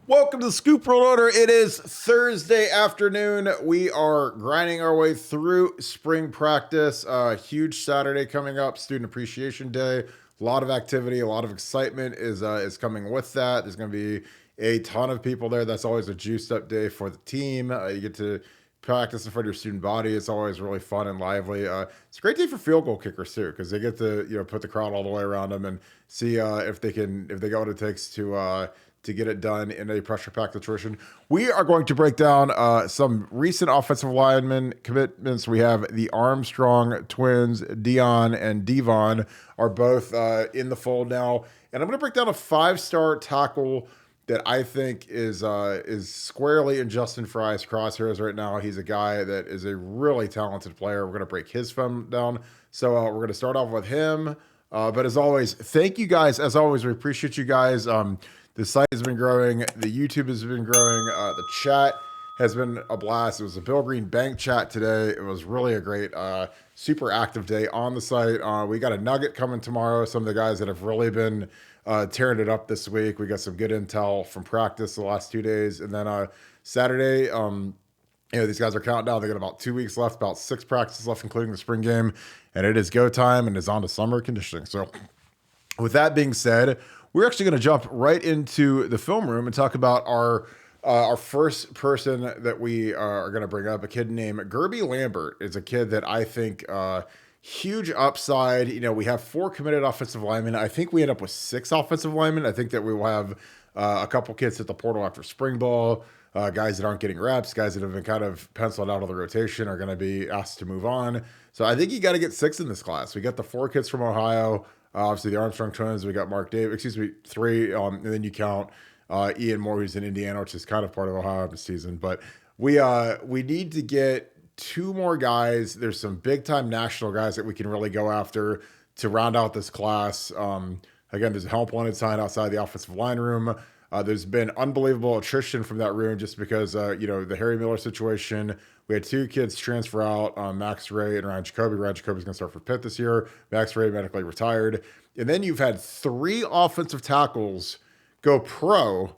Welcome to the Scoop World Order. It is Thursday afternoon. We are grinding our way through spring practice. Huge Saturday coming up, Student Appreciation Day. A lot of activity, a lot of excitement is coming with that. There's going to be a ton of people there. That's always a juiced up day for the team. You get to practice in front of your student body. It's always really fun and lively. It's a great day for field goal kickers too, because they get to put the crowd all the way around them and see if they got what it takes to get it done in a pressure-packed situation. We are going to break down some recent offensive lineman commitments. We have the Armstrong twins, Dion and Devon, are both in the fold now. And I'm going to break down a 5-star tackle that I think is squarely in Justin Frye's crosshairs right now. He's a guy that is a really talented player. We're going to break his film down. So we're going to start off with him. But as always, thank you guys. As always, we appreciate you guys. The site has been growing. The YouTube has been growing. The chat has been a blast. It was a Bill Greene bank chat today. It was really a great, super active day on the site. We got a nugget coming tomorrow. Some of the guys that have really been tearing it up this week. We got some good intel from practice the last 2 days. And then Saturday, these guys are counting down. They got about 2 weeks left, about 6 practices left, including the spring game. And it is go time and is on to summer conditioning. So with that being said, we're actually going to jump right into the film room and talk about our first person that we are going to bring up. A kid named Gerby Lambert is a kid that I think huge upside. We have 4 committed offensive linemen. I think we end up with 6 offensive linemen. I think that we will have a couple kids at the portal after spring ball. Guys that aren't getting reps, guys that have been kind of penciled out of the rotation are going to be asked to move on. So I think you got to get 6 in this class. We got the 4 kids from Ohio. Obviously, the Armstrong twins, we got Mark Davis, 3, and then you count Ian Moore, who's in Indiana, which is kind of part of Ohio this season. But we need to get 2 more guys. There's some big-time national guys that we can really go after to round out this class. Again, there's a help wanted sign outside the offensive line room. There's been unbelievable attrition from that room just because, the Harry Miller situation. We had 2 kids transfer out, Max Ray and Ryan Jacoby. Ryan Jacoby's going to start for Pitt this year. Max Ray medically retired. And then you've had 3 offensive tackles go pro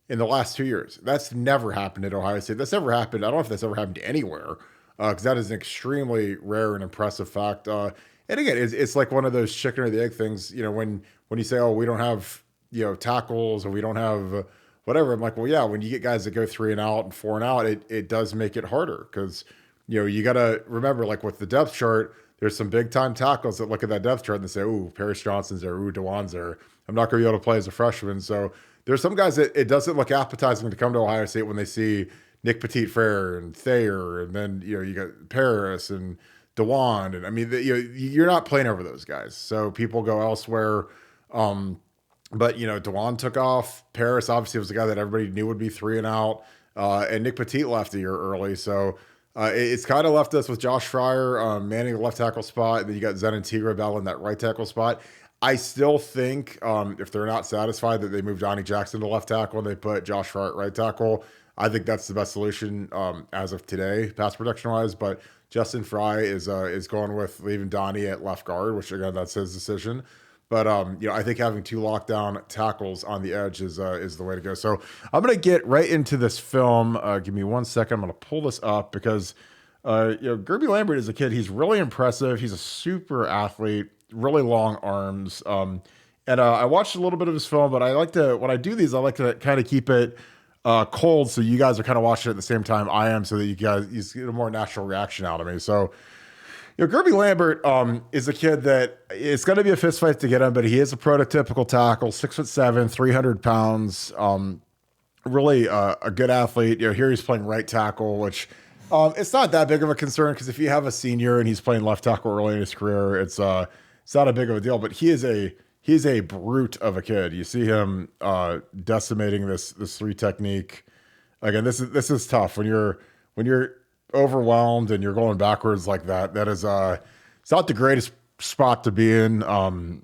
in the last 2 years. That's never happened at Ohio State. That's never happened. I don't know if that's ever happened anywhere, because that is an extremely rare and impressive fact. And again, it's like one of those chicken or the egg things, when you say, oh, we don't have, tackles or we don't have whatever. I'm like, well, yeah, when you get guys that go 3 and out and 4 and out, it does make it harder because, you got to remember, like with the depth chart, there's some big time tackles that look at that depth chart and they say, ooh, Paris Johnson's there, ooh, DeJuan's there. I'm not going to be able to play as a freshman. So there's some guys that it doesn't look appetizing to come to Ohio State when they see Nick Petit-Frere and Thayer, and then, you got Paris and DeJuan. And I mean, you're not playing over those guys. So people go elsewhere. But, DeJuan took off. Paris obviously was the guy that everybody knew would be 3 and out. And Nick Petit left a year early. So it's kind of left us with Josh Fryer manning the left tackle spot. And then you got Zen and Tigra battling that right tackle spot. I still think if they're not satisfied that they move Johnny Jackson to left tackle and they put Josh Fryer at right tackle, I think that's the best solution as of today, pass protection-wise. But Justin Fry is going with leaving Donnie at left guard, which, again, that's his decision. But, I think having 2 lockdown tackles on the edge is the way to go. So I'm going to get right into this film. Give me 1 second. I'm going to pull this up because, Gerby Lambert is a kid. He's really impressive. He's a super athlete, really long arms. And I watched a little bit of his film, but when I do these, I like to kind of keep it cold so you guys are kind of watching it at the same time I am so that you get a more natural reaction out of me. So, Gerby Lambert is a kid that it's going to be a fist fight to get him, but he is a prototypical tackle, 6'7", 300 pounds, really a good athlete. Here he's playing right tackle, which it's not that big of a concern because if you have a senior and he's playing left tackle early in his career, it's not a big of a deal. But he's a brute of a kid. You see him decimating this 3 technique. Again, this is tough when you're overwhelmed and you're going backwards like that. That is it's not the greatest spot to be in. And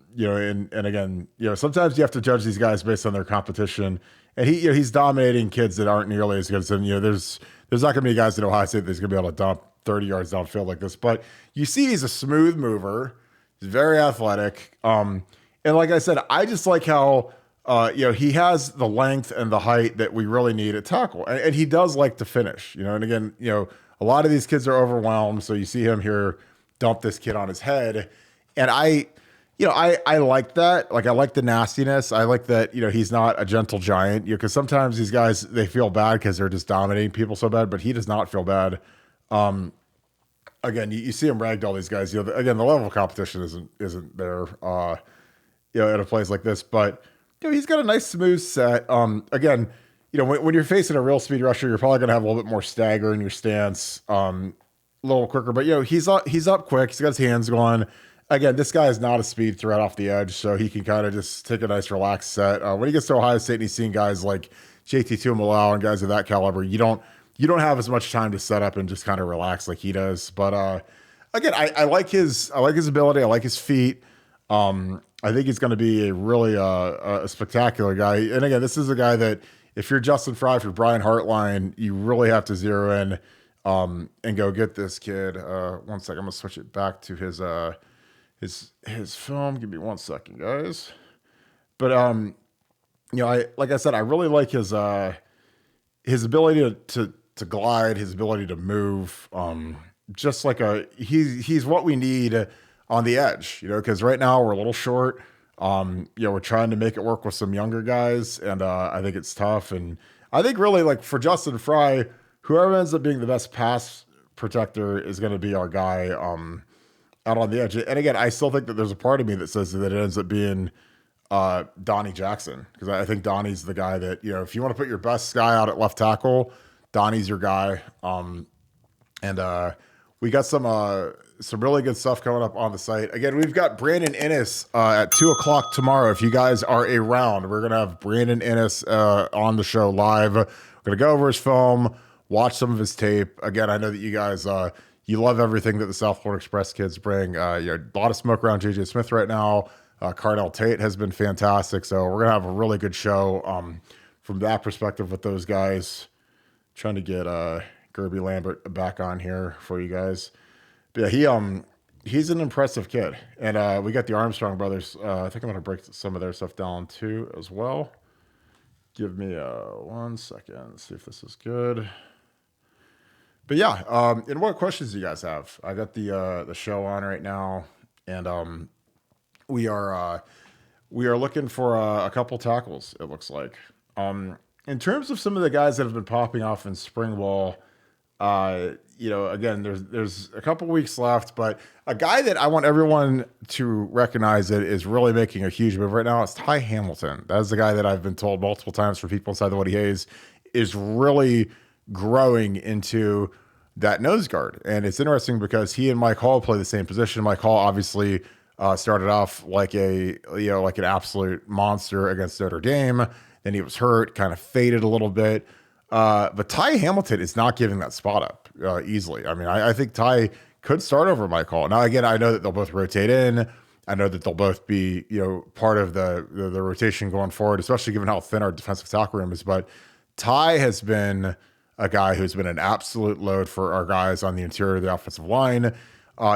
again, sometimes you have to judge these guys based on their competition. And he's dominating kids that aren't nearly as good as him. There's not going to be guys at Ohio State that's going to be able to dump 30 yards downfield like this. But you see he's a smooth mover. He's very athletic. And like I said, I just like how he has the length and the height that we really need at tackle, and he does like to finish. And again, a lot of these kids are overwhelmed, so you see him here dump this kid on his head, and I like that. Like I like the nastiness. I like that. He's not a gentle giant. Because sometimes these guys they feel bad because they're just dominating people so bad, but he does not feel bad. Again, you see him ragdoll these guys. Again, the level of competition isn't there. At a place like this, but he's got a nice smooth set. Again, when you're facing a real speed rusher, you're probably gonna have a little bit more stagger in your stance, a little quicker. But he's up quick. He's got his hands going. Again, this guy is not a speed threat off the edge, so he can kind of just take a nice relaxed set. When he gets to Ohio State and he's seeing guys like JT Tuimoloau and guys of that caliber, you don't have as much time to set up and just kind of relax like he does. But again, I like his ability. I like his feet. I think he's going to be a really a spectacular guy. And again, this is a guy that if you're Justin Fry, if you're Brian Hartline, you really have to zero in and go get this kid. 1 second, I'm gonna switch it back to his film. Give me 1 second, guys. But like I said, I really like his ability to glide, his ability to move. Just like he's what we need on the edge, because right now we're a little short. We're trying to make it work with some younger guys, and I think it's tough. And I think really like for Justin Fry, whoever ends up being the best pass protector is going to be our guy out on the edge. And again, I still think that there's a part of me that says that it ends up being Donnie Jackson, because I think Donnie's the guy that, if you want to put your best guy out at left tackle, Donnie's your guy. And we got some really good stuff coming up on the site. Again, we've got Brandon Inniss at 2:00 tomorrow. If you guys are around, we're going to have Brandon Inniss on the show live. We're going to go over his film, watch some of his tape. Again, I know that you guys, you love everything that the South Florida Express kids bring. A lot of smoke around JJ Smith right now. Cardell Tate has been fantastic. So we're going to have a really good show from that perspective with those guys. Trying to get Gerby Lambert back on here for you guys. But yeah, he's an impressive kid. And we got the Armstrong brothers. I think I'm going to break some of their stuff down too as well. Give me 1 second. See if this is good. But yeah, and what questions do you guys have? I got the show on right now, and we are looking for a couple tackles. It looks like. In terms of some of the guys that have been popping off in spring ball, again, there's a couple weeks left, but a guy that I want everyone to recognize that is really making a huge move right now is Ty Hamilton. That is the guy that I've been told multiple times from people inside the Woody Hayes is really growing into that nose guard. And it's interesting because he and Mike Hall play the same position. Mike Hall obviously started off like an absolute monster against Notre Dame. Then he was hurt, kind of faded a little bit. But Ty Hamilton is not giving that spot up easily. I mean, I think Ty could start over Mike Hall. Now, again, I know that they'll both rotate in. I know that they'll both be, part of the rotation going forward, especially given how thin our defensive tackle room is. But Ty has been a guy who's been an absolute load for our guys on the interior of the offensive line.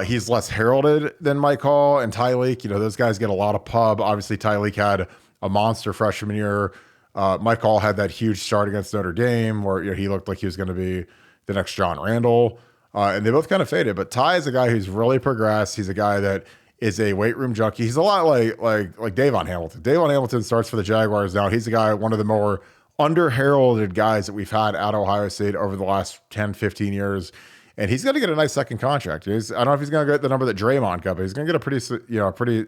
He's less heralded than Mike Hall and Tyleek. Those guys get a lot of pub. Obviously, Tyleek had a monster freshman year. Mike Hall had that huge start against Notre Dame where he looked like he was going to be the next John Randall. And they both kind of faded. But Ty is a guy who's really progressed. He's a guy that is a weight room junkie. He's a lot like Davon Hamilton. Davon Hamilton starts for the Jaguars now. He's a guy, one of the more under-heralded guys that we've had at Ohio State over the last 10, 15 years. And he's going to get a nice second contract. I don't know if he's going to get the number that Draymond got, but he's going to get a pretty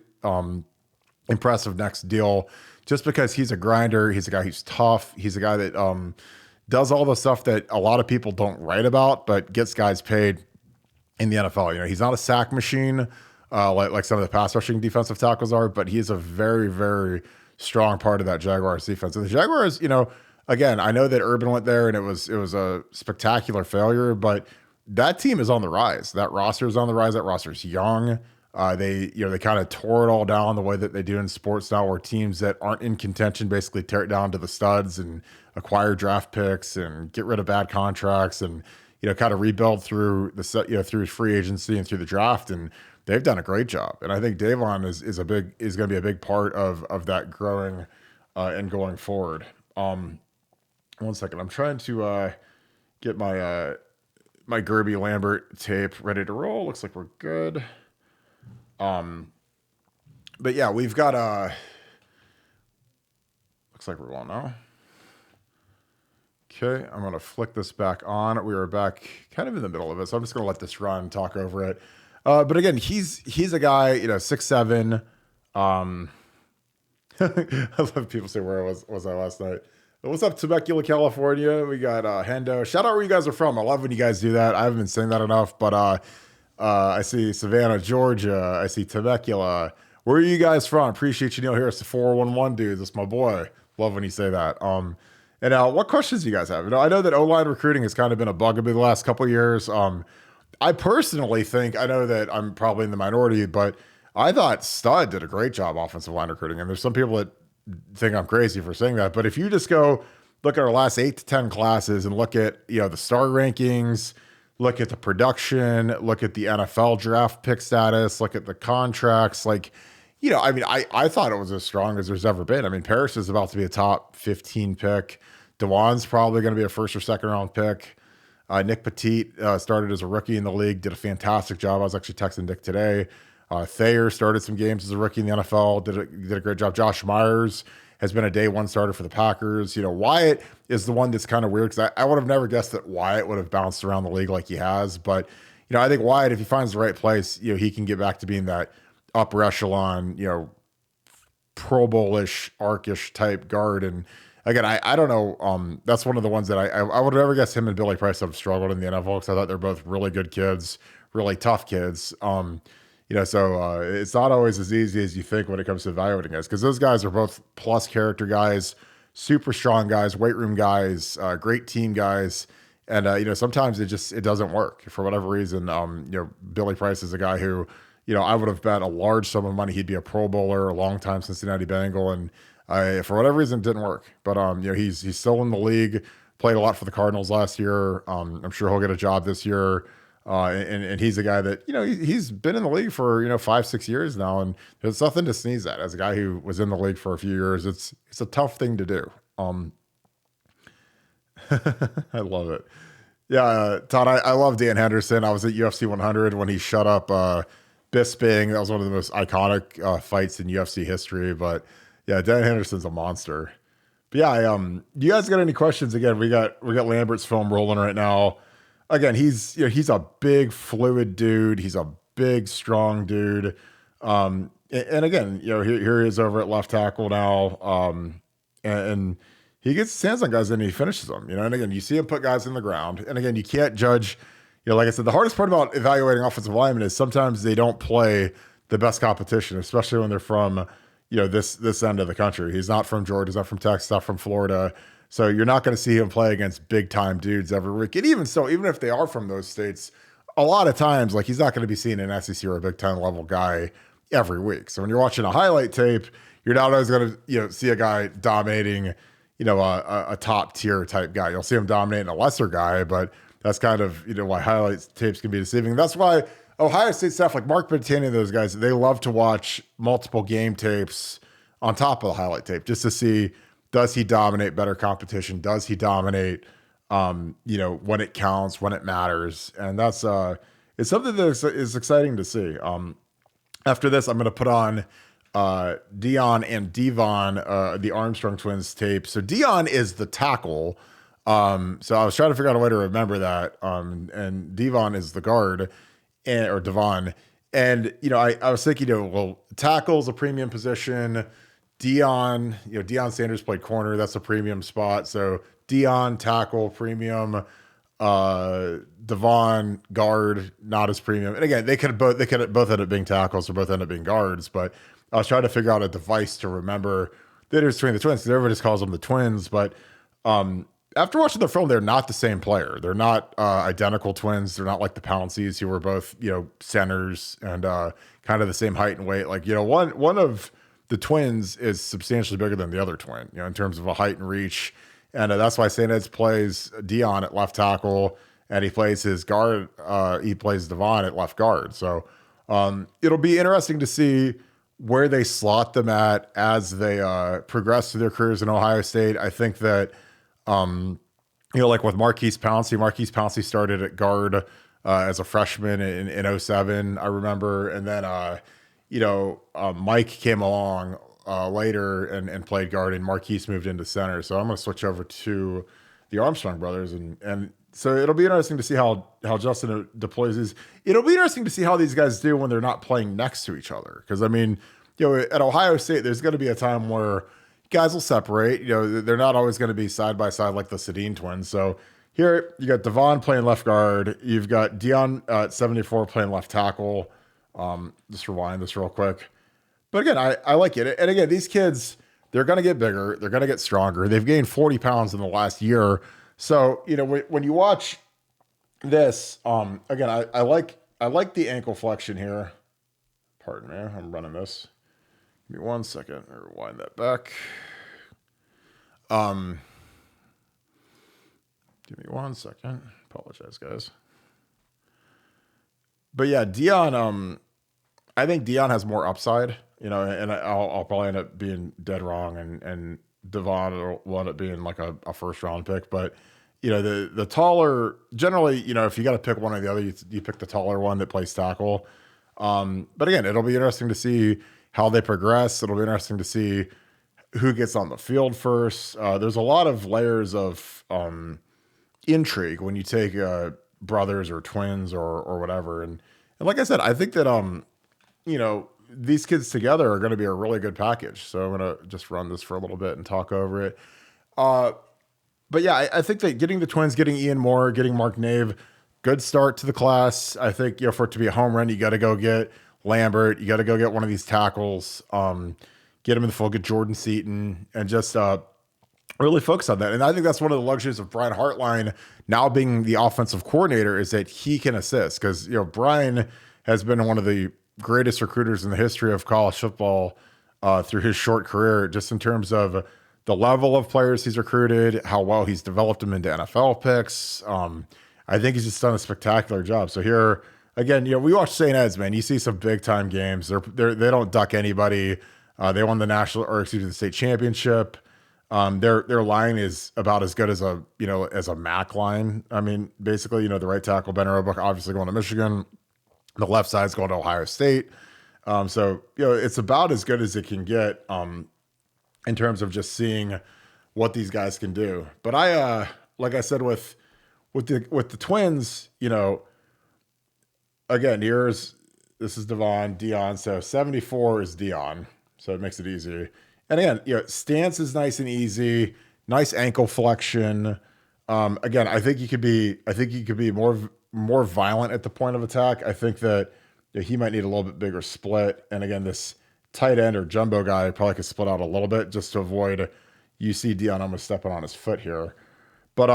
impressive next deal just because he's a grinder. He's a guy who's tough. He's a guy that does all the stuff that a lot of people don't write about, but gets guys paid in the NFL. He's not a sack machine like some of the pass rushing defensive tackles are, but he's a very, very strong part of that Jaguars defense. And the Jaguars, again, I know that Urban went there and it was a spectacular failure, but that team is on the rise. That roster is on the rise. That roster is young. They kind of tore it all down the way that they do in sports now, where teams that aren't in contention basically tear it down to the studs and acquire draft picks and get rid of bad contracts and, kind of rebuild through through free agency and through the draft. And they've done a great job. And I think Davon is going to be a big part of that growing and going forward. 1 second. I'm trying to get my Gerby Lambert tape ready to roll. Looks like we're good. But yeah, we've got looks like we're going now. Okay, I'm gonna flick this back on. We were back kind of in the middle of it, so I'm just gonna let this run, talk over it. But again, he's a guy, 6'7". I love people say, where was I last night? What's up, Temecula, California? We got Hendo. Shout out where you guys are from. I love when you guys do that. I haven't been saying that enough, but I see Savannah, Georgia. I see Temecula. Where are you guys from? Appreciate you, Neil Harris, the 411 dudes. That's my boy. Love when you say that. And what questions do you guys have? I know that O-line recruiting has kind of been a bugaboo the last couple of years. I personally think, I know that I'm probably in the minority, but I thought Stud did a great job offensive line recruiting. And there's some people that think I'm crazy for saying that, but if you just go look at our last 8 to 10 classes and look at, the star rankings, look at the production, look at the NFL draft pick status, look at the contracts, I thought it was as strong as there's ever been. I mean, Paris is about to be a top 15 pick. DeJuan's probably going to be a first or second round pick. Nick Petit started as a rookie in the league, did a fantastic job. I was actually texting Nick today. Thayer started some games as a rookie in the NFL, did a great job. Josh Myers has been a day one starter for the Packers. Wyatt is the one that's kind of weird because I would have never guessed that Wyatt would have bounced around the league like he has. But, I think Wyatt, if he finds the right place, he can get back to being that upper echelon, Pro Bowl-ish, arc-ish type guard. And again, I don't know. That's one of the ones that I would have never guessed him and Billy Price have struggled in the NFL because I thought they're both really good kids, really tough kids. So it's not always as easy as you think when it comes to evaluating guys, because those guys are both plus character guys, super strong guys, weight room guys, great team guys. And, sometimes it doesn't work for whatever reason. Billy Price is a guy who, I would have bet a large sum of money he'd be a Pro Bowler, a long-time Cincinnati Bengal, and for whatever reason, it didn't work. But, he's still in the league, played a lot for the Cardinals last year. I'm sure he'll get a job this year. And he's a guy that, he's been in the league for, 5-6 years now, and there's nothing to sneeze at. As a guy who was in the league for a few years, it's a tough thing to do. I love it. Yeah, Todd, I love Dan Henderson. I was at UFC 100 when he shut up Bisping. That was one of the most iconic fights in UFC history. But yeah, Dan Henderson's a monster. But yeah, do you guys got any questions? Again, we got Lambert's film rolling right now. Again, he's a big fluid dude. He's a big strong dude. And again, here he is over at left tackle now. And he gets his hands on guys and he finishes them. And again, you see him put guys in the ground. And again, you can't judge. Like I said, the hardest part about evaluating offensive linemen is sometimes they don't play the best competition, especially when they're from this end of the country. He's not from Georgia. He's not from Texas. Not from Florida. So you're not going to see him play against big time dudes every week. And even so, even if they are from those states, a lot of times, he's not going to be seeing an SEC or a Big Ten level guy every week. So when you're watching a highlight tape, you're not always going to see a guy dominating, a top tier type guy. You'll see him dominating a lesser guy, but that's kind of why highlight tapes can be deceiving. That's why Ohio State staff like Mark Bettini and those guys, they love to watch multiple game tapes on top of the highlight tape just to see. Does he dominate better competition? Does he dominate, when it counts, when it matters? And that's it's something that is exciting to see. After this, I'm going to put on Dion and Devon, the Armstrong twins tape. So Dion is the tackle. So I was trying to figure out a way to remember that. And Devon is the guard, or Devon. And, I was thinking, tackle's a premium position. Dion Sanders played corner. That's a premium spot. So Dion, tackle, premium. Devon, guard, not as premium. And again, they could both end up being tackles or both end up being guards. But I was trying to figure out a device to remember the difference between the twins, because everybody just calls them the twins. But after watching the film, they're not the same player. They're not identical twins. They're not like the Pounceys, who were both centers and kind of the same height and weight. One of the twins is substantially bigger than the other twin, in terms of a height and reach. And that's why St. Ed's plays Dion at left tackle, and he plays his guard. He plays Devon at left guard. So it'll be interesting to see where they slot them at as they progress through their careers in Ohio State. I think that, like with Marquise Pouncey started at guard as a freshman in '07, I remember. And then, Mike came along later and played guard, and Marquise moved into center. So I'm going to switch over to the Armstrong brothers. And so it'll be interesting to see how Justin deploys these. It'll be interesting to see how these guys do when they're not playing next to each other. Because, I mean, at Ohio State, there's going to be a time where guys will separate. They're not always going to be side by side like the Sedin twins. So here you got Devon playing left guard. You've got Dion at 74 playing left tackle. Just rewind this real quick. But again, I like it. And again, these kids, they're going to get bigger. They're going to get stronger. They've gained 40 pounds in the last year. So, when you watch this, again, I like the ankle flexion here. Pardon me, I'm running this. Give me 1 second. Rewind that back. Give me 1 second. Apologize, guys. But yeah, Dion, I think Dion has more upside, and I'll probably end up being dead wrong, and Devon will end up being like a first round pick. But, the taller, generally, if you got to pick one or the other, you pick the taller one that plays tackle. But again, it'll be interesting to see how they progress. It'll be interesting to see who gets on the field first. There's a lot of layers of intrigue when you take brothers or twins or whatever. And like I said, I think that, these kids together are going to be a really good package. So I'm going to just run this for a little bit and talk over it. But yeah, I think that getting the twins, getting Ian Moore, getting Mark Nave, good start to the class. I think, for it to be a home run, you got to go get Lambert. You got to go get one of these tackles, get him in the full, get Jordan Seaton, and just really focus on that. And I think that's one of the luxuries of Brian Hartline now being the offensive coordinator, is that he can assist. Because, Brian has been one of the greatest recruiters in the history of college football through his short career, just in terms of the level of players he's recruited, how well he's developed them into NFL picks. I think he's just done a spectacular job. So here, again, we watch St. Ed's, man. You see some big time games. They don't duck anybody. They won the state championship. Their line is about as good as a MAC line. I mean, basically, the right tackle, Ben Roebuck, obviously going to Michigan. The left side's going to Ohio State. So, it's about as good as it can get in terms of just seeing what these guys can do. But like I said, with the twins, again, this is Devon, Dion. So 74 is Dion. So it makes it easy. And again, stance is nice and easy, nice ankle flexion. Again, I think you could be more violent at the point of attack. I think that he might need a little bit bigger split. And again, this tight end or jumbo guy probably could split out a little bit just to avoid, you see Dion almost stepping on his foot here. But,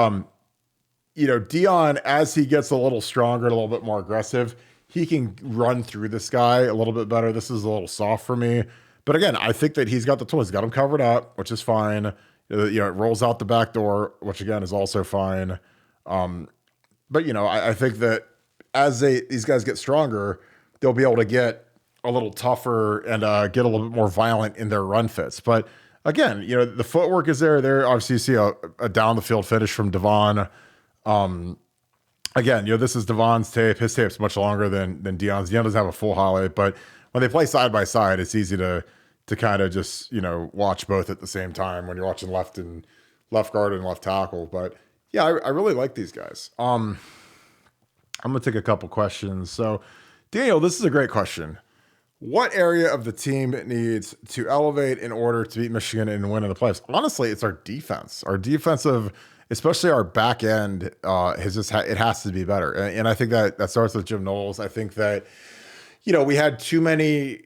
Dion, as he gets a little stronger, a little bit more aggressive, he can run through this guy a little bit better. This is a little soft for me. But again, I think that he's got the tools. He's got him covered up, which is fine. It rolls out the back door, which again is also fine. But, I think that as these guys get stronger, they'll be able to get a little tougher and get a little bit more violent in their run fits. But again, the footwork is there. There, obviously, you see a down the field finish from Devon. Again, this is Devon's tape. His tape's much longer than Dion's. Dion doesn't have a full highlight, but when they play side by side, it's easy to kind of just watch both at the same time when you're watching left guard and left tackle. But yeah, I really like these guys. I'm gonna take a couple questions. So, Daniel, this is a great question. What area of the team needs to elevate in order to beat Michigan and win in the playoffs? Honestly, it's our defense. Our defensive, especially our back end, it has to be better. And I think that starts with Jim Knowles. I think that, we had too many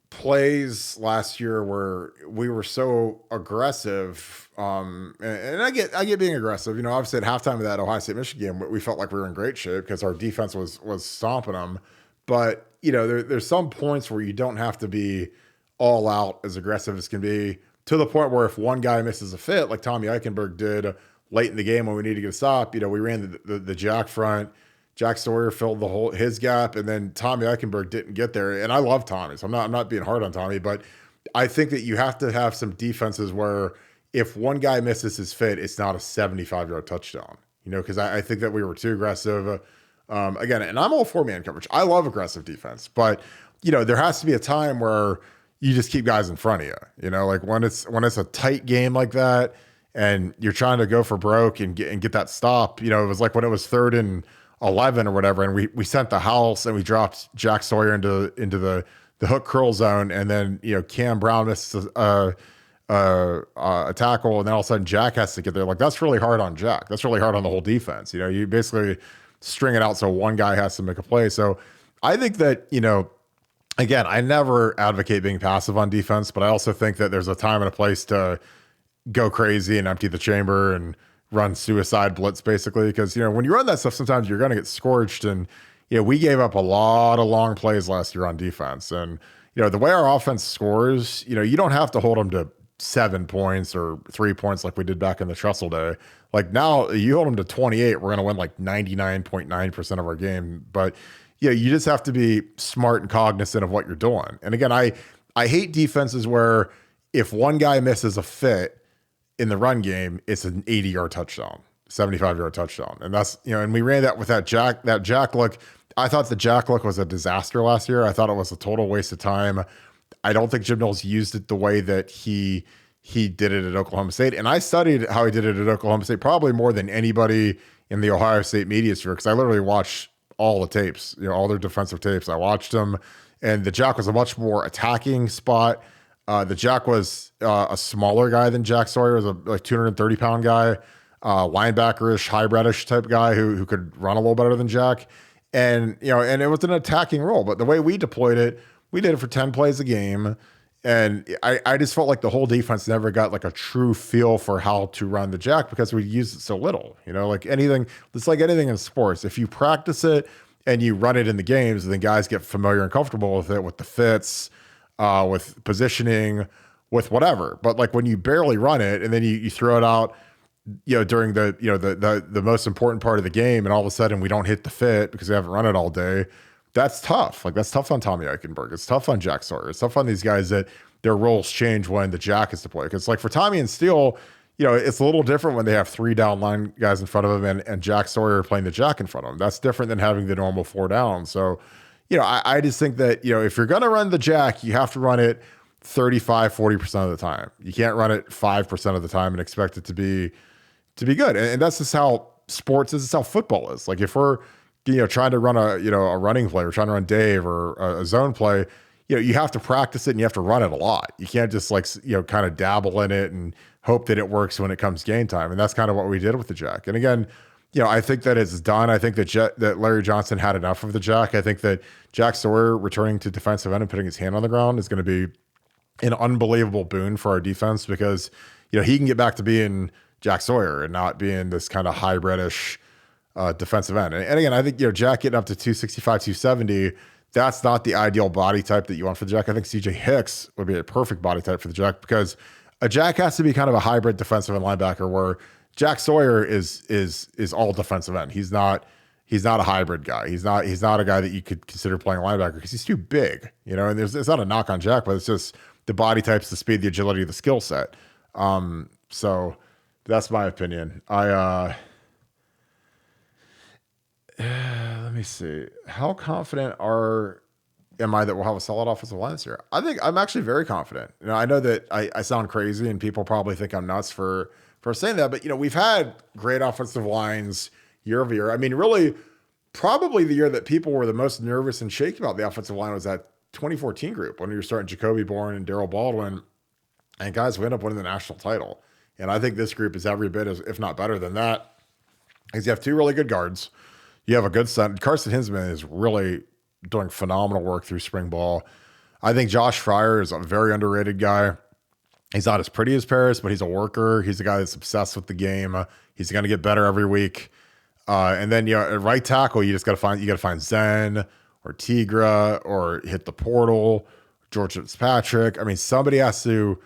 plays last year where we were so aggressive. And I get being aggressive. Obviously at halftime of that Ohio State Michigan game, we felt like we were in great shape because our defense was stomping them. But, there's some points where you don't have to be all out as aggressive as can be, to the point where if one guy misses a fit, like Tommy Eichenberg did late in the game when we needed to get a stop, we ran the jack front, Jack Sawyer filled his gap, and then Tommy Eichenberg didn't get there. And I love Tommy, so I'm not being hard on Tommy, but I think that you have to have some defenses where if one guy misses his fit, it's not a 75-yard touchdown. Because I think that we were too aggressive. Again, and I'm all for man coverage. I love aggressive defense, but there has to be a time where you just keep guys in front of you. Like when it's a tight game like that, and you're trying to go for broke and get that stop. It was like when it was 3rd and 11 or whatever, and we sent the house and we dropped Jack Sawyer into the hook curl zone, and then Cam Brown misses a tackle, and then all of a sudden Jack has to get there. Like that's really hard on Jack. That's really hard on the whole defense. You basically string it out so one guy has to make a play. So I think that again, I never advocate being passive on defense, but I also think that there's a time and a place to go crazy and empty the chamber and run suicide blitz basically. Because, when you run that stuff, sometimes you're going to get scorched. And, we gave up a lot of long plays last year on defense. And, the way our offense scores, you don't have to hold them to 7 points or 3 points like we did back in the Tressel day. Like now you hold them to 28, we're going to win like 99.9% of our game. But you just have to be smart and cognizant of what you're doing. And again, I hate defenses where if one guy misses a fit in the run game, it's an 80-yard touchdown, 75-yard touchdown. And that's, and we ran that with that jack look. I thought the jack look was a disaster last year. I thought it was a total waste of time. I don't think Jim Knowles used it the way that he did it at Oklahoma State. And I studied how he did it at Oklahoma State probably more than anybody in the Ohio State media sphere, because I literally watched all the tapes, all their defensive tapes. I watched them, and the jack was a much more attacking spot. The jack was a smaller guy than Jack Sawyer. Was a like 230-pound guy, linebackerish, hybridish type guy who could run a little better than Jack. And, and it was an attacking role, but the way we deployed it, we did it for 10 plays a game. And I just felt like the whole defense never got like a true feel for how to run the jack because we used it so little, like anything, it's like anything in sports. If you practice it and you run it in the games, then guys get familiar and comfortable with it, with the fits, with positioning, with whatever. But like when you barely run it and then you throw it out, during the most important part of the game, and all of a sudden we don't hit the fit because we haven't run it all day. That's tough. Like that's tough on Tommy Eichenberg. It's tough on Jack Sawyer. It's tough on these guys that their roles change when the jack is deployed. Because like for Tommy and Steele, it's a little different when they have 3 down line guys in front of them and Jack Sawyer playing the jack in front of them. That's different than having the normal 4 down. So, I just think that, if you're going to run the jack, you have to run it 35, 40% of the time. You can't run it 5% of the time and expect it to be good. And that's just how sports is. It's how football is. Like if we're, trying to run a running play or trying to run Dave or a zone play, you have to practice it and you have to run it a lot. You can't just kind of dabble in it and hope that it works when it comes game time. And that's kind of what we did with the jack. And again, I think that it's done. I think that Larry Johnson had enough of the jack. I think that Jack Sawyer returning to defensive end and putting his hand on the ground is going to be an unbelievable boon for our defense because, he can get back to being Jack Sawyer and not being this kind of hybridish defensive end. And again, I think, Jack getting up to 265, 270, that's not the ideal body type that you want for the jack. I think CJ Hicks would be a perfect body type for the jack because a jack has to be kind of a hybrid defensive end linebacker where Jack Sawyer is all defensive end. He's not a hybrid guy. He's not a guy that you could consider playing linebacker because he's too big, and it's not a knock on Jack, but it's just the body types, the speed, the agility, the skill set. So that's my opinion. Let me see. How confident am I that we'll have a solid offensive line this year? I think I'm actually very confident. I know that I sound crazy and people probably think I'm nuts for saying that, but we've had great offensive lines year over year. I mean, really, probably the year that people were the most nervous and shaky about the offensive line was that 2014 group when we were starting Jacoby Bourne and Darryl Baldwin, and guys, we ended up winning the national title. And I think this group is every bit as, if not better than that, because you have 2 really good guards. You have a good center. Carson Hinsman is really doing phenomenal work through spring ball. I think Josh Fryer is a very underrated guy. He's not as pretty as Paris, but he's a worker. He's a guy that's obsessed with the game. He's going to get better every week. And then, at right tackle, you got to find Zen or Tigra or hit the portal, George Fitzpatrick. I mean, somebody has to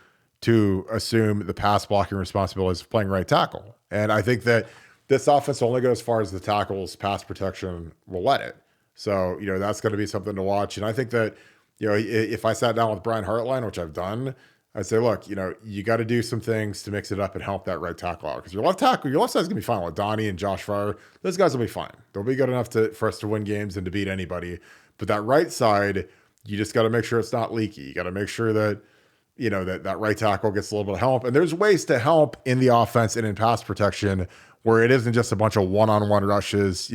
assume the pass blocking responsibilities of playing right tackle. And I think that this offense only goes as far as the tackles pass protection will let it. So, that's going to be something to watch. And I think that, if I sat down with Brian Hartline, which I've done, I'd say, look, you got to do some things to mix it up and help that right tackle out. Because your left side's going to be fine with Donnie and Josh Fryer. Those guys will be fine. They'll be good enough for us to win games and to beat anybody. But that right side, you just got to make sure it's not leaky. You got to make sure that, that right tackle gets a little bit of help. And there's ways to help in the offense and in pass protection where it isn't just a bunch of one-on-one rushes,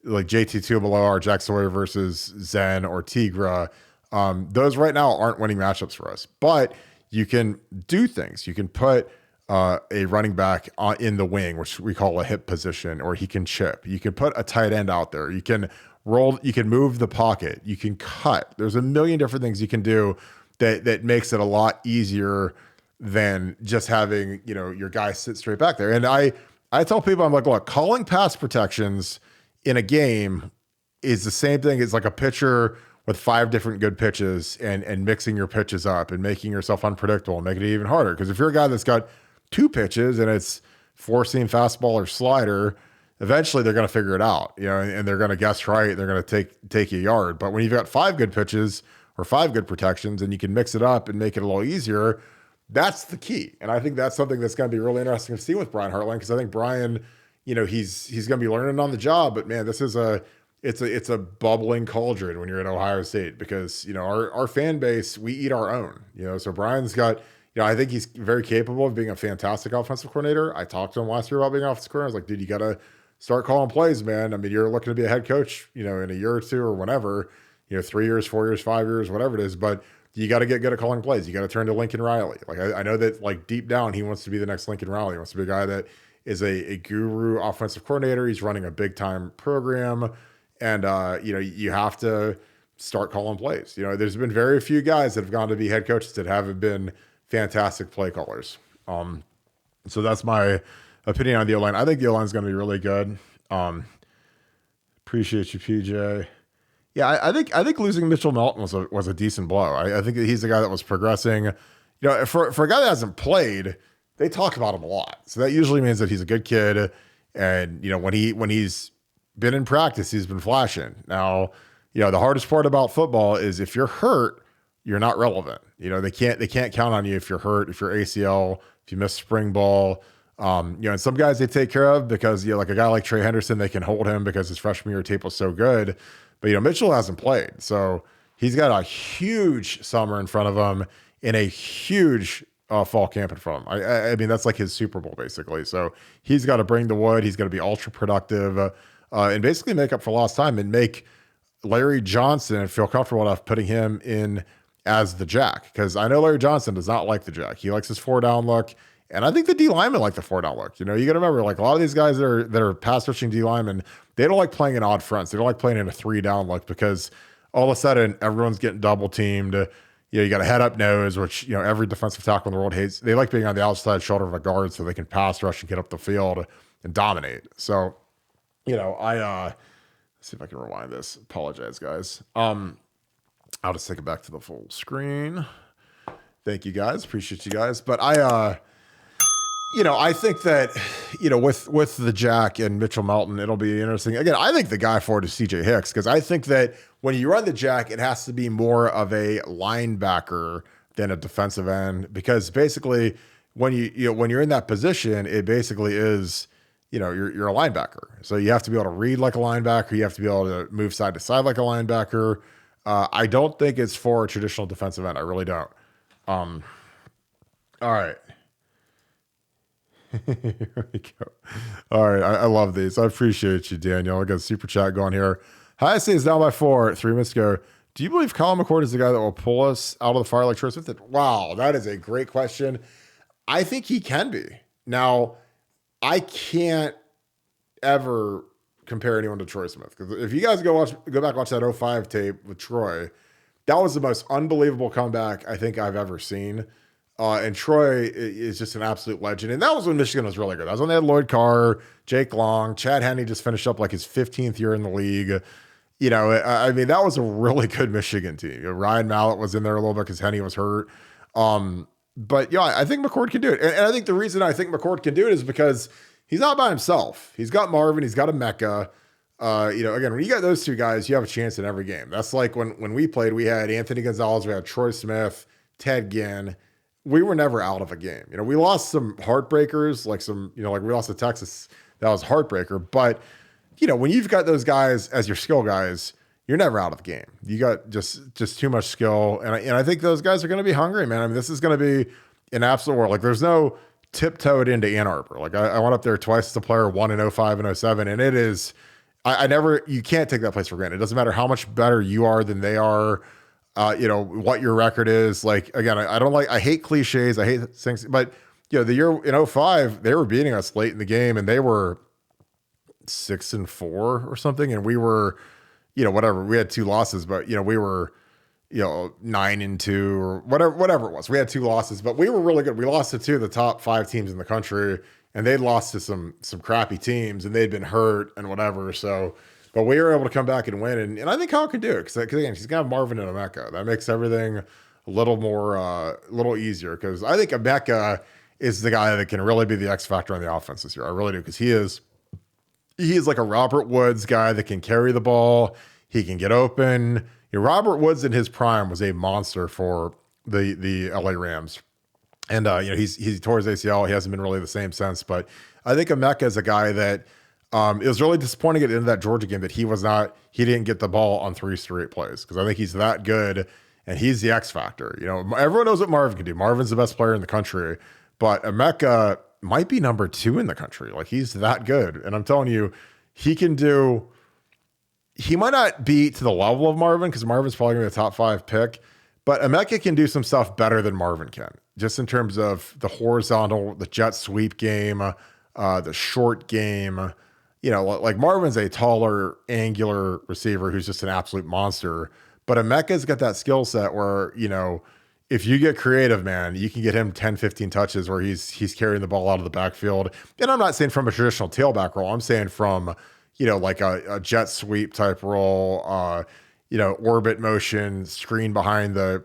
like JT Tubelow or Jack Sawyer versus Zen or Tigra. Those right now aren't winning matchups for us, but you can do things. You can put a running back in the wing, which we call a hip position, or he can chip. You can put a tight end out there. You can roll. You can move the pocket. You can cut. There's a million different things you can do that makes it a lot easier than just having, your guy sit straight back there. And I tell people, I'm like, look, calling pass protections in a game is the same thing as like a pitcher with 5 different good pitches and mixing your pitches up and making yourself unpredictable and making it even harder. Because if you're a guy that's got 2 pitches and it's 4-seam fastball or slider, eventually they're going to figure it out, and they're going to guess right. They're going to take a yard. But when you've got 5 good pitches or 5 good protections and you can mix it up and make it a little easier, that's the key. And I think that's something that's going to be really interesting to see with Brian Hartline, because I think Brian, he's going to be learning on the job, but man, this is it's a bubbling cauldron when you're at Ohio State, because, our fan base, we eat our own, so Brian's got, I think he's very capable of being a fantastic offensive coordinator. I talked to him last year about being offensive coordinator. I was like, dude, you got to start calling plays, man. I mean, you're looking to be a head coach, in a year or 2 or whenever, 3 years, 4 years, 5 years, whatever it is, but you got to get good at calling plays. You got to turn to Lincoln Riley. Like, I know that, like, deep down, he wants to be the next Lincoln Riley. He wants to be a guy that is a guru offensive coordinator. He's running a big time program. And, you have to start calling plays. There's been very few guys that have gone to be head coaches that haven't been fantastic play callers. So that's my opinion on the O-line. I think the O-line is going to be really good. Appreciate you, PJ. Yeah, I think losing Mitchell Melton was a decent blow. I think that he's the guy that was progressing. For a guy that hasn't played, they talk about him a lot. So that usually means that he's a good kid. And, when he's been in practice, he's been flashing. Now, the hardest part about football is if you're hurt, you're not relevant. They can't count on you if you're hurt, if you're ACL, if you miss spring ball. And some guys they take care of because, like a guy like Trey Henderson, they can hold him because his freshman year tape was so good. But, Mitchell hasn't played. So he's got a huge summer in front of him and a huge fall camp in front of him. I mean, that's like his Super Bowl, basically. So he's got to bring the wood. He's got to be ultra productive and basically make up for lost time and make Larry Johnson feel comfortable enough putting him in as the jack. Because I know Larry Johnson does not like the jack. He likes his 4-down look. And I think the D linemen like the 4-down look. You got to remember, like a lot of these guys that are pass rushing D linemen, they don't like playing in odd fronts. They don't like playing in a 3-down look because all of a sudden everyone's getting double teamed. You got a head up nose, which every defensive tackle in the world hates. They like being on the outside shoulder of a guard so they can pass rush and get up the field and dominate. So, let's see if I can rewind this. Apologize, guys. I'll just take it back to the full screen. Thank you, guys. Appreciate you guys. But I think that, with the Jack and Mitchell Melton, it'll be interesting. Again, I think the guy for it is CJ Hicks, because I think that when you run the Jack, it has to be more of a linebacker than a defensive end, because basically when you're in that position, it basically is, you're a linebacker. So you have to be able to read like a linebacker. You have to be able to move side to side like a linebacker. I don't think it's for a traditional defensive end. I really don't. All right. Here we go. All right. I love these. I appreciate you, Daniel. I got a super chat going here. Ohio State is down by 4, 3 minutes ago. Do you believe Colin McCord is the guy that will pull us out of the fire like Troy Smith did? Wow, that is a great question. I think he can be. Now, I can't ever compare anyone to Troy Smith, because if you guys go back and watch that 05 tape with Troy, that was the most unbelievable comeback I think I've ever seen. And Troy is just an absolute legend. And that was when Michigan was really good. That was when they had Lloyd Carr, Jake Long, Chad Henne just finished up like his 15th year in the league. I mean, that was a really good Michigan team. Ryan Mallett was in there a little bit because Henne was hurt. But yeah, I think McCord can do it. And I think the reason I think McCord can do it is because he's not by himself. He's got Marvin, he's got a Mecca. Again, when you got those two guys, you have a chance in every game. That's like when we played, we had Anthony Gonzalez, we had Troy Smith, Ted Ginn. We were never out of a game. We lost some heartbreakers, like we lost to Texas. That was a heartbreaker. But, when you've got those guys as your skill guys, you're never out of the game. You got just too much skill. And I think those guys are going to be hungry, man. I mean, this is going to be an absolute war. Like, there's no tiptoed into Ann Arbor. Like, I went up there twice as a player, one in 05 and 07, and it is, you can't take that place for granted. It doesn't matter how much better you are than they are, what your record is. Like, again, I hate cliches. I hate things, but the year in 05, they were beating us late in the game and they were 6-4 or something. And we were, whatever, we had 2 losses, but we were, 9-2 or whatever it was. We had 2 losses, but we were really good. We lost to 2 of the top 5 teams in the country, and they'd lost to some crappy teams, and they'd been hurt and whatever. So, but we were able to come back and win. And I think Kyle can do it because again, she's gonna have Marvin and Emeka. That makes everything a little more, a little easier. Because I think Emeka is the guy that can really be the X factor on the offense this year. I really do, because he is like a Robert Woods guy that can carry the ball. He can get open. Robert Woods in his prime was a monster for the LA Rams. And, he tore his ACL. He hasn't been really the same since. But I think Emeka is a guy that it was really disappointing at the end of that Georgia game that he didn't get the ball on 3 straight plays, because I think he's that good and he's the X factor. Everyone knows what Marvin can do. Marvin's the best player in the country, but Emeka might be number 2 in the country. Like, he's that good. And I'm telling you, he might not be to the level of Marvin, because Marvin's probably going to be a top 5 pick, but Emeka can do some stuff better than Marvin can, just in terms of the horizontal, the jet sweep game, the short game. Like Marvin's a taller, angular receiver who's just an absolute monster, but Emeka's got that skill set where, if you get creative, man, you can get him 10, 15 touches where he's carrying the ball out of the backfield. And I'm not saying from a traditional tailback role. I'm saying from, like a jet sweep type role, orbit motion, screen behind the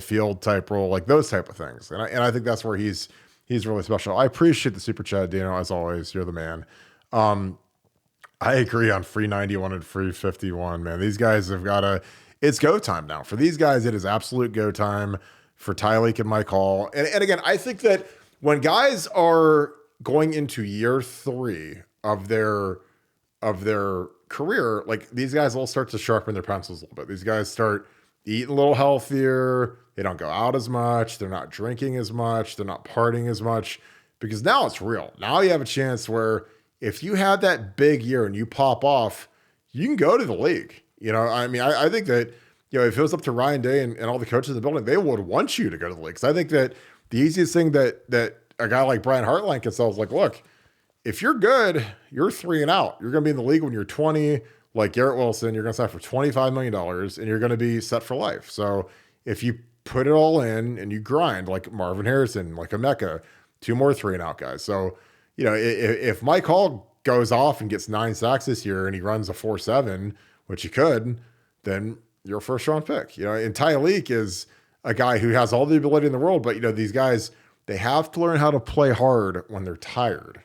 field type role, like those type of things. And I think that's where he's really special. I appreciate the super chat, Dino, as always. You're the man. I agree on free 91 and free 51, man. These guys have it's go time now. For these guys, it is absolute go time. For Tyleek and Mike Hall. And again, I think that when guys are going into year 3 of their career, like, these guys all start to sharpen their pencils a little bit. These guys start eating a little healthier. They don't go out as much. They're not drinking as much. They're not partying as much, because now it's real. Now you have a chance where if you have that big year and you pop off, you can go to the league. I think that, if it was up to Ryan Day and all the coaches in the building, they would want you to go to the league. Because I think that the easiest thing that a guy like Brian Hartline can sell is like, look, if you're good, you're 3 and out. You're going to be in the league when you're 20, like Garrett Wilson. You're going to sign for $25 million and you're going to be set for life. So if you put it all in and you grind, like Marvin Harrison, like Emeka, 2 more 3 and out guys. So, if Mike Hall goes off and gets 9 sacks this year and he runs a 4.7, which he could, then you're a first round pick. And Tyleek is a guy who has all the ability in the world, but these guys, they have to learn how to play hard when they're tired.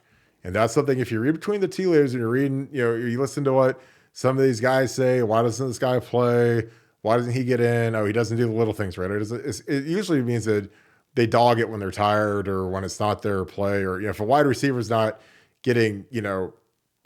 And that's something, if you read between the tea leaves and you're reading, you listen to what some of these guys say, why doesn't this guy play? Why doesn't he get in? Oh, he doesn't do the little things right. It usually means that they dog it when they're tired or when it's not their play, or, if a wide receiver is not getting,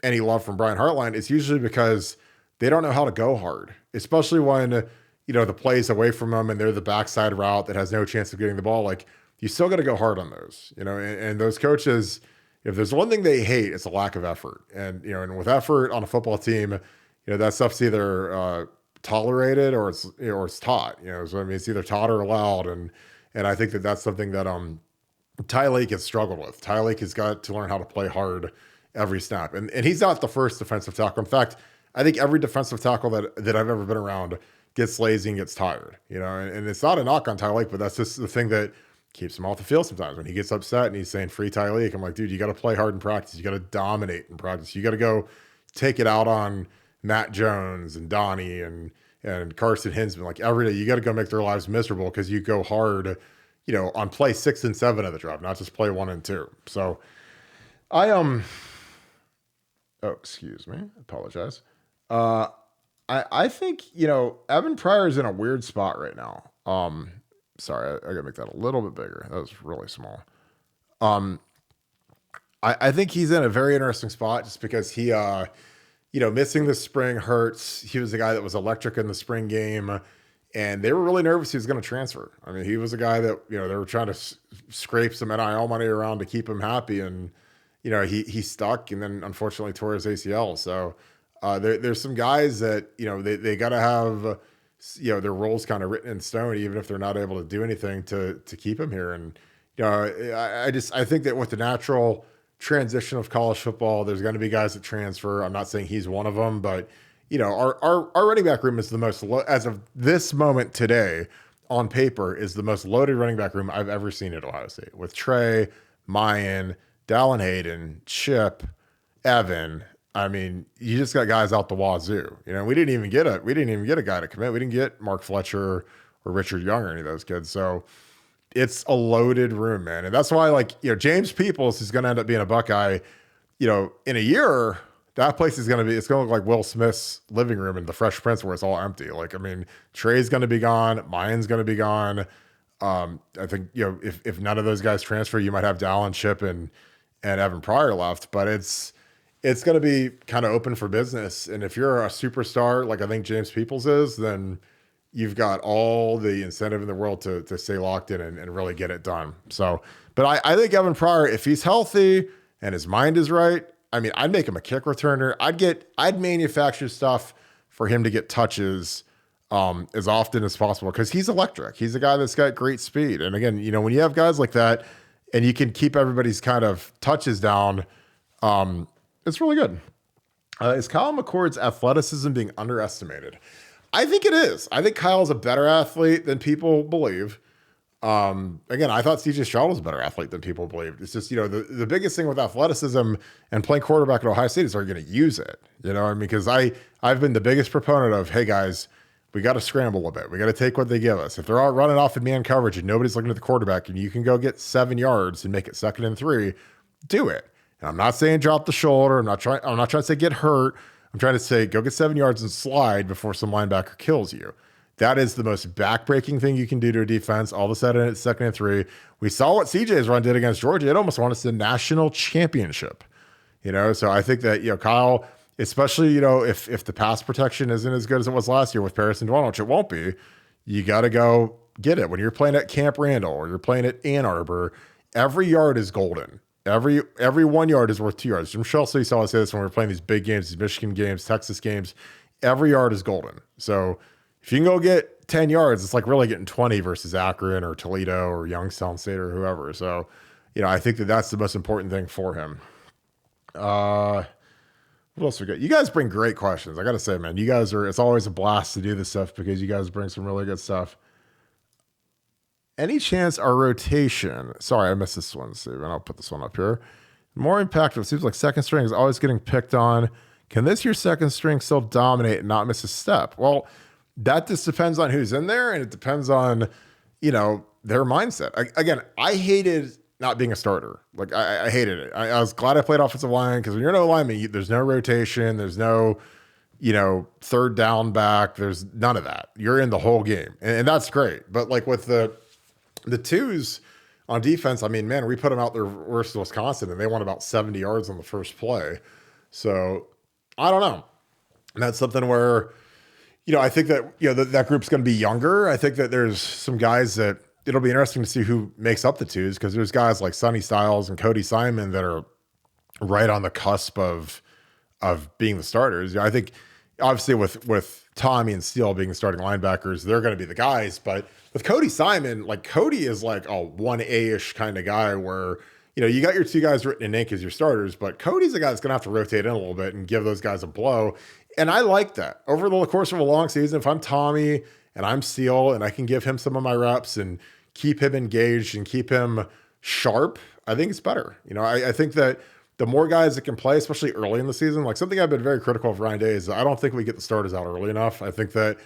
any love from Brian Hartline, it's usually because they don't know how to go hard, especially when, the play's away from them and they're the backside route that has no chance of getting the ball. Like, you still got to go hard on those, and those coaches, if there's one thing they hate, it's a lack of effort. And, and with effort on a football team, that stuff's either tolerated or it's taught, so I mean, it's either taught or allowed. And I think that that's something that Tyleek has struggled with. Tyleek has got to learn how to play hard every snap. And he's not the first defensive tackle. In fact, I think every defensive tackle that I've ever been around gets lazy and gets tired, and it's not a knock on Tyleek, but that's just the thing that keeps him off the field sometimes. When he gets upset and he's saying free Tyleek, I'm like, dude, you got to play hard in practice. You got to dominate in practice. You got to go take it out on Matt Jones and Donnie and Carson Hinsman. Like, every day you got to go make their lives miserable because you go hard, on play 6 and 7 of the drive, not just play 1 and 2. So I oh, excuse me. Apologize. Uh, I think, Evan Pryor's in a weird spot right now. Sorry, I gotta make that a little bit bigger. That was really small. Um, I think he's in a very interesting spot just because missing the spring hurts. He was the guy that was electric in the spring game, and they were really nervous he was going to transfer. I mean, he was a guy that, they were trying to scrape some NIL money around to keep him happy. And, he stuck and then unfortunately tore his ACL. So there's some guys that, they got to have, their roles kind of written in stone, even if they're not able to do anything to keep him here. And, I think that with the natural transition of college football, there's going to be guys that transfer. I'm not saying he's one of them, but our running back room is the most as of this moment today on paper is the most loaded running back room I've ever seen at Ohio State, with Trey, Mayan, Dallin Hayden, Chip, Evan. I mean, you just got guys out the wazoo. We didn't even get a guy to commit. We didn't get Mark Fletcher or Richard Young or any of those kids. So it's a loaded room, man. And that's why, James Peoples is going to end up being a Buckeye, in a year. That place it's going to look like Will Smith's living room in The Fresh Prince, where it's all empty. Trey's going to be gone. Mayan's going to be gone. I think, if none of those guys transfer, you might have Dallin, Chip, and Evan Pryor left, but it's going to be kind of open for business. And if you're a superstar, like I think James Peoples is, then you've got all the incentive in the world to stay locked in and really get it done. So, but I think Evan Pryor, if he's healthy and his mind is right, I mean, I'd make him a kick returner. I'd manufacture stuff for him to get touches as often as possible, because he's electric. He's a guy that's got great speed. And again, when you have guys like that and you can keep everybody's kind of touches down, it's really good. Is Kyle McCord's athleticism being underestimated? I think it is. I think Kyle's a better athlete than people believe. Again, I thought CJ Stroud was a better athlete than people believed. It's just, the biggest thing with athleticism and playing quarterback at Ohio State is, are you going to use it? Because I've been the biggest proponent of, hey guys, we got to scramble a bit. We got to take what they give us. If they're all running off in man coverage and nobody's looking at the quarterback and you can go get 7 yards and make it 2nd and 3, do it. And I'm not saying drop the shoulder. I'm not trying to say get hurt. I'm trying to say go get 7 yards and slide before some linebacker kills you. That is the most backbreaking thing you can do to a defense. All of a sudden, it's 2nd and 3. We saw what CJ's run did against Georgia. It almost won us the national championship. So I think that, Kyle, especially, if the pass protection isn't as good as it was last year with Paris and Dwan, which it won't be, you got to go get it. When you're playing at Camp Randall or you're playing at Ann Arbor, every yard is golden. Every 1 yard is worth 2 yards. Jim Schultz always say this when we're playing these big games, these Michigan games, Texas games. Every yard is golden. So if you can go get 10 yards, it's like really getting 20 versus Akron or Toledo or Youngstown State or whoever. So, I think that that's the most important thing for him. What else we got? You guys bring great questions. I got to say, man, it's always a blast to do this stuff because you guys bring some really good stuff. Any chance our rotation, sorry, I missed this one, Steven. I'll put this one up here. More impactful. It seems like second string is always getting picked on. Can this year's second string still dominate and not miss a step? Well, that just depends on who's in there, and it depends on, their mindset. Again, I hated not being a starter. I hated it. I was glad I played offensive line, because when you're no lineman, there's no rotation. There's no, third down back. There's none of that. You're in the whole game, and that's great. But with the twos on defense, I mean, man, we put them out there versus Wisconsin, and they won about 70 yards on the first play. So I don't know. And that's something where, I think that, that group's going to be younger. I think that there's some guys that it'll be interesting to see who makes up the twos, because there's guys like Sonny Styles and Cody Simon that are right on the cusp of being the starters. I think obviously with Tommy and Steele being the starting linebackers, they're going to be the guys. But with Cody Simon, Cody is like a 1A-ish kind of guy where, you got your two guys written in ink as your starters, but Cody's the guy that's going to have to rotate in a little bit and give those guys a blow. And I like that. Over the course of a long season, if I'm Tommy and I'm Steele and I can give him some of my reps and keep him engaged and keep him sharp, I think it's better. I think that the more guys that can play, especially early in the season, something I've been very critical of Ryan Day is I don't think we get the starters out early enough. I think that,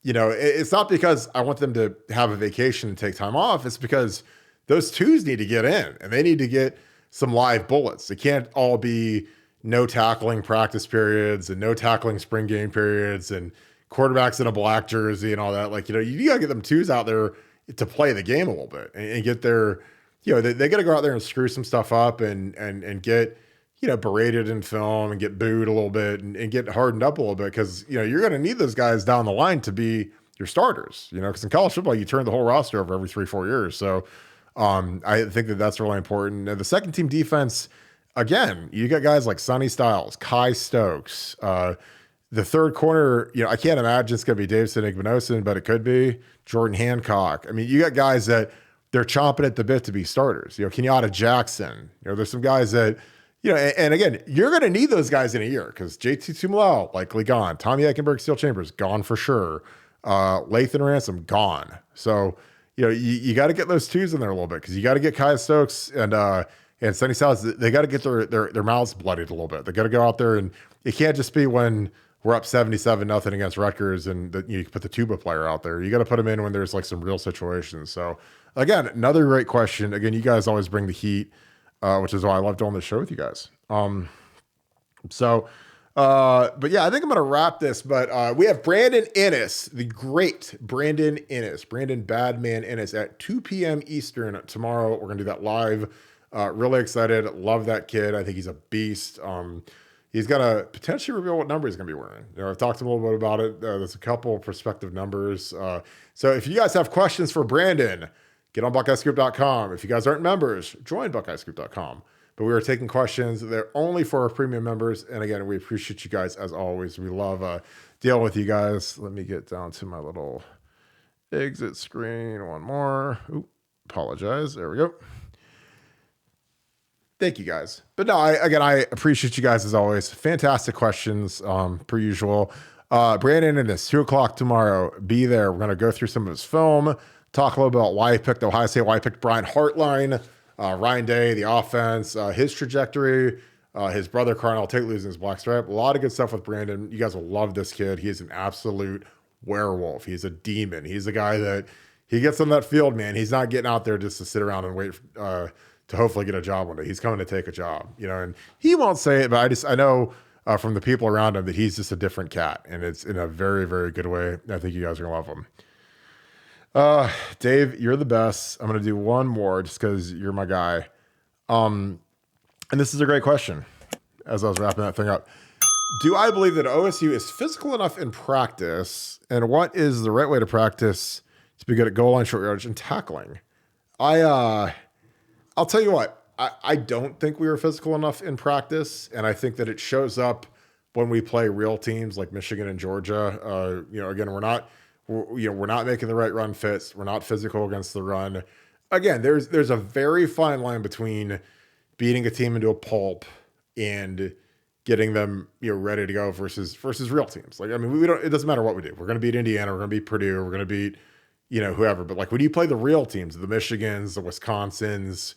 it's not because I want them to have a vacation and take time off. It's because those twos need to get in, and they need to get some live bullets. It can't all be no tackling practice periods and no tackling spring game periods and quarterbacks in a black jersey and all that. Like, you got to get them twos out there to play the game a little bit and get their, they got to go out there and screw some stuff up and get, berated in film and get booed a little bit and get hardened up a little bit. Cause you're going to need those guys down the line to be your starters, cause in college football, you turn the whole roster over every 3-4 years. So, I think that's really important. And the second team defense, again, you got guys like Sonny Styles, Kai Stokes, the third corner, I can't imagine it's going to be Davidson Igbinosun, but it could be Jordan Hancock. I mean, you got guys that they're chomping at the bit to be starters. Kenyatta Jackson. There's some guys that, and again, you're going to need those guys in a year because JT Tumalao likely gone. Tommy Eichenberg, Steel Chambers gone for sure. Lathan Ransom gone. So, you got to get those twos in there a little bit because you got to get Kai Stokes and Sonny Styles. They got to get their mouths bloodied a little bit. They got to go out there, and it can't just be when we're up 77-0 against Rutgers and you put the tuba player out there. You got to put them in when there's like some real situations. So again, another great question. Again, you guys always bring the heat, which is why I love doing this show with you guys. But yeah, I think I'm going to wrap this, but we have Brandon Innes, the great Brandon Innes, Brandon Badman Innes at 2 p.m. Eastern tomorrow. We're going to do that live. Really excited. Love that kid. I think he's a beast. He's going to potentially reveal what number he's going to be wearing. I've talked to him a little bit about it. There's a couple of prospective numbers. So if you guys have questions for Brandon, get on BuckeyesScoop.com. If you guys aren't members, join BuckeyesScoop.com. But we are taking questions. They're only for our premium members. And again, we appreciate you guys as always. We love dealing with you guys. Let me get down to my little exit screen. One more. Ooh, apologize. There we go. Thank you guys. But no, I appreciate you guys as always. Fantastic questions, per usual. Brandon, and it's 2:00 tomorrow. Be there. We're going to go through some of his film, talk a little bit about why he picked Ohio State, why he picked Brian Hartline, Ryan Day, the offense, his trajectory, his brother Carnell Tate losing his black stripe. A lot of good stuff with Brandon. You guys will love this kid. He is an absolute werewolf. He's a demon. He's a guy that he gets on that field, man. He's not getting out there just to sit around and wait to hopefully get a job one day. He's coming to take a job, and he won't say it, but I know from the people around him that he's just a different cat, and it's in a very, very good way. I think you guys are gonna love him. Dave, you're the best. I'm gonna do one more just because you're my guy. And this is a great question. As I was wrapping that thing up, do I believe that OSU is physical enough in practice, and what is the right way to practice to be good at goal line, short yardage, and tackling? I'll tell you what, I don't think we were physical enough in practice, and I think that it shows up when we play real teams like Michigan and Georgia. Again, we're not making the right run fits. We're not physical against the run. Again, there's a very fine line between beating a team into a pulp and getting them ready to go versus real teams. Like, I mean, we don't. It doesn't matter what we do. We're going to beat Indiana. We're going to beat Purdue. We're going to beat whoever. But like when you play the real teams, the Michigans, the Wisconsins,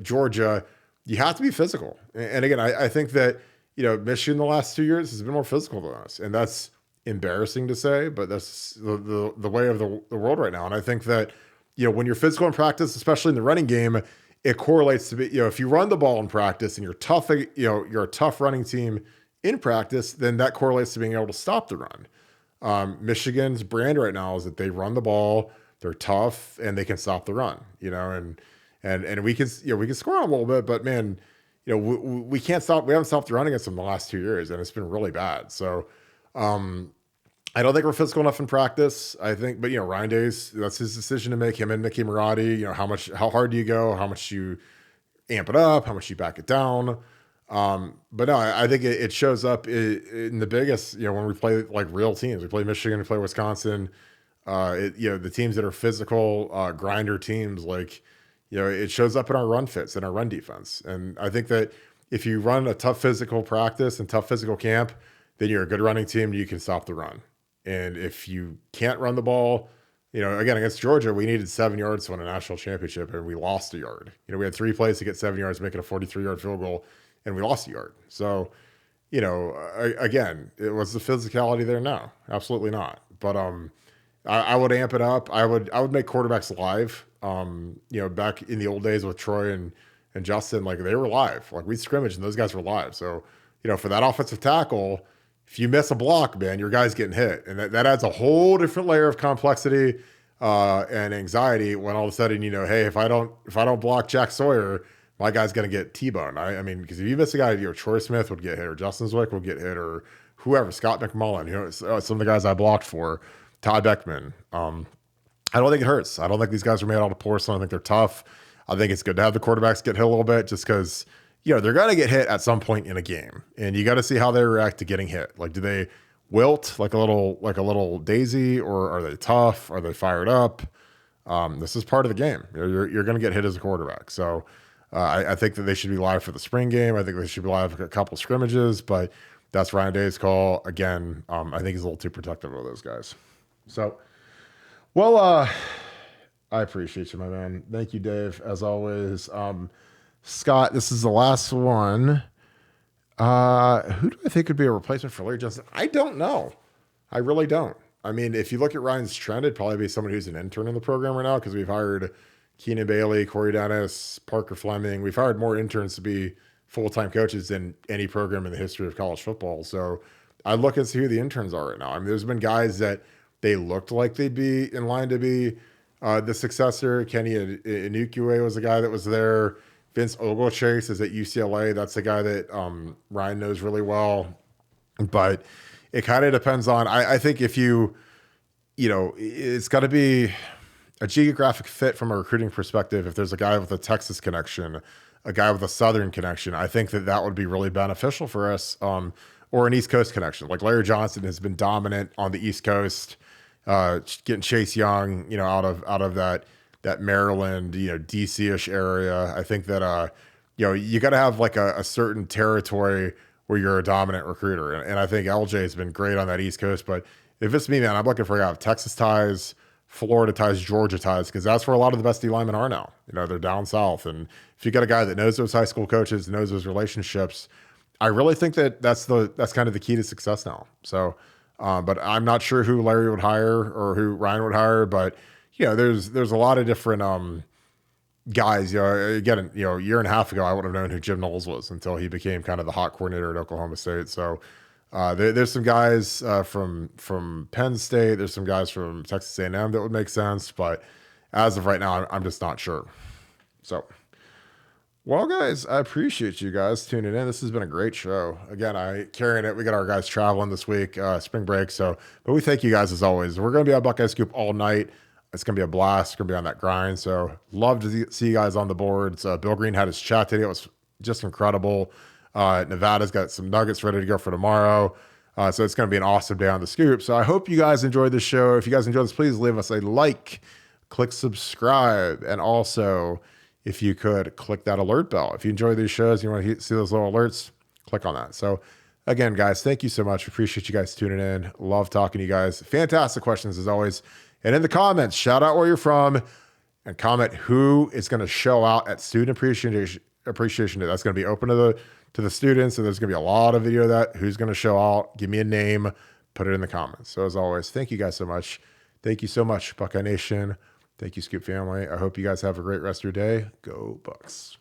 Georgia, you have to be physical. And again, I think that, Michigan the last 2 years has been more physical than us. And that's embarrassing to say, but that's the way of the world right now. And I think that, when you're physical in practice, especially in the running game, it correlates to be, if you run the ball in practice and you're tough, you're a tough running team in practice, then that correlates to being able to stop the run. Michigan's brand right now is that they run the ball, they're tough, and they can stop the run, and we can score on a little bit, but man, we can't stop. We haven't stopped running against them the last 2 years, and it's been really bad. So, I don't think we're physical enough in practice. I think, but Ryan Day's, that's his decision to make, him and Mickey Marotti. How hard do you go? How much you amp it up? How much you back it down? But no, I think it shows up in the biggest, when we play like real teams. We play Michigan, we play Wisconsin, the teams that are physical, grinder teams, like, it shows up in our run fits and our run defense. And I think that if you run a tough physical practice and tough physical camp, then you're a good running team. You can stop the run. And if you can't run the ball, again, against Georgia, we needed 7 yards to win a national championship, and we lost a yard. We had 3 plays to get 7 yards, making a 43-yard field goal, and we lost a yard. So, again, it was the physicality there? No, absolutely not. But I would amp it up. I would make quarterbacks live. Back in the old days with Troy and and Justin, like they were live. Like we scrimmaged and those guys were live. So, for that offensive tackle, if you miss a block, man, your guy's getting hit. And that adds a whole different layer of complexity and anxiety when all of a sudden, hey, if I don't block Jack Sawyer, my guy's going to get T-boned. I mean, because if you miss a guy, Troy Smith would get hit, or Justin Zwick would get hit, or whoever, Scott McMullen, some of the guys I blocked for, Todd Beckman. I don't think it hurts. I don't think these guys are made out of porcelain. I think they're tough. I think it's good to have the quarterbacks get hit a little bit just because, they're going to get hit at some point in a game. And you got to see how they react to getting hit. Like, do they wilt like a little daisy, or are they tough? Are they fired up? This is part of the game. You're going to get hit as a quarterback. So I think that they should be live for the spring game. I think they should be live for a couple scrimmages, but that's Ryan Day's call. Again, I think he's a little too protective of those guys. So, well, I appreciate you, my man. Thank you, Dave, as always. Scott, this is the last one. Who do I think could be a replacement for Larry Johnson? I don't know. I really don't. I mean, if you look at Ryan's trend, it'd probably be somebody who's an intern in the program right now, because we've hired Keenan Bailey, Corey Dennis, Parker Fleming. We've hired more interns to be full-time coaches than any program in the history of college football. So I look and see who the interns are right now. I mean, there's been guys that they looked like they'd be in line to be the successor. Kenny Inukwe was the guy that was there. Vince Ogletree is at UCLA. That's the guy that Ryan knows really well. But it kind of depends on, I think if it's got to be a geographic fit from a recruiting perspective. If there's a guy with a Texas connection, a guy with a Southern connection, I think that would be really beneficial for us, or an East Coast connection. Like Larry Johnson has been dominant on the East Coast, getting Chase Young, out of that Maryland, DC-ish area. I think that, you got to have like a certain territory where you're a dominant recruiter. And I think LJ has been great on that East Coast. But if it's me, man, I'm looking for a guy with Texas ties, Florida ties, Georgia ties, because that's where a lot of the best D linemen are now. They're down south. And if you got a guy that knows those high school coaches, knows those relationships, I really think that's kind of the key to success now. So, but I'm not sure who Larry would hire or who Ryan would hire, but there's a lot of different guys. Again, a year and a half ago, I wouldn't have known who Jim Knowles was until he became kind of the hot coordinator at Oklahoma State. So there's some guys from Penn State. There's some guys from Texas A&M that would make sense, but as of right now, I'm just not sure. So, well, guys, I appreciate you guys tuning in. This has been a great show. Again, carrying it. We got our guys traveling this week, spring break. So, but we thank you guys as always. We're going to be on Buckeye Scoop all night. It's going to be a blast. It's going to be on that grind. So love to see you guys on the boards. Bill Greene had his chat today. It was just incredible. Nevada's got some nuggets ready to go for tomorrow. So it's going to be an awesome day on the Scoop. So I hope you guys enjoyed the show. If you guys enjoyed this, please leave us a like, click subscribe, and also, if you could, click that alert bell. If you enjoy these shows, you want to see those little alerts, click on that. So again, guys, thank you so much. Appreciate you guys tuning in. Love talking to you guys. Fantastic questions as always. And in the comments, shout out where you're from and comment who is going to show out at Student Appreciation Day. That's going to be open to the students. So there's going to be a lot of video of that. Who's going to show out? Give me a name. Put it in the comments. So as always, thank you guys so much. Thank you so much, Buckeye Nation. Thank you, Scoop family. I hope you guys have a great rest of your day. Go Bucks.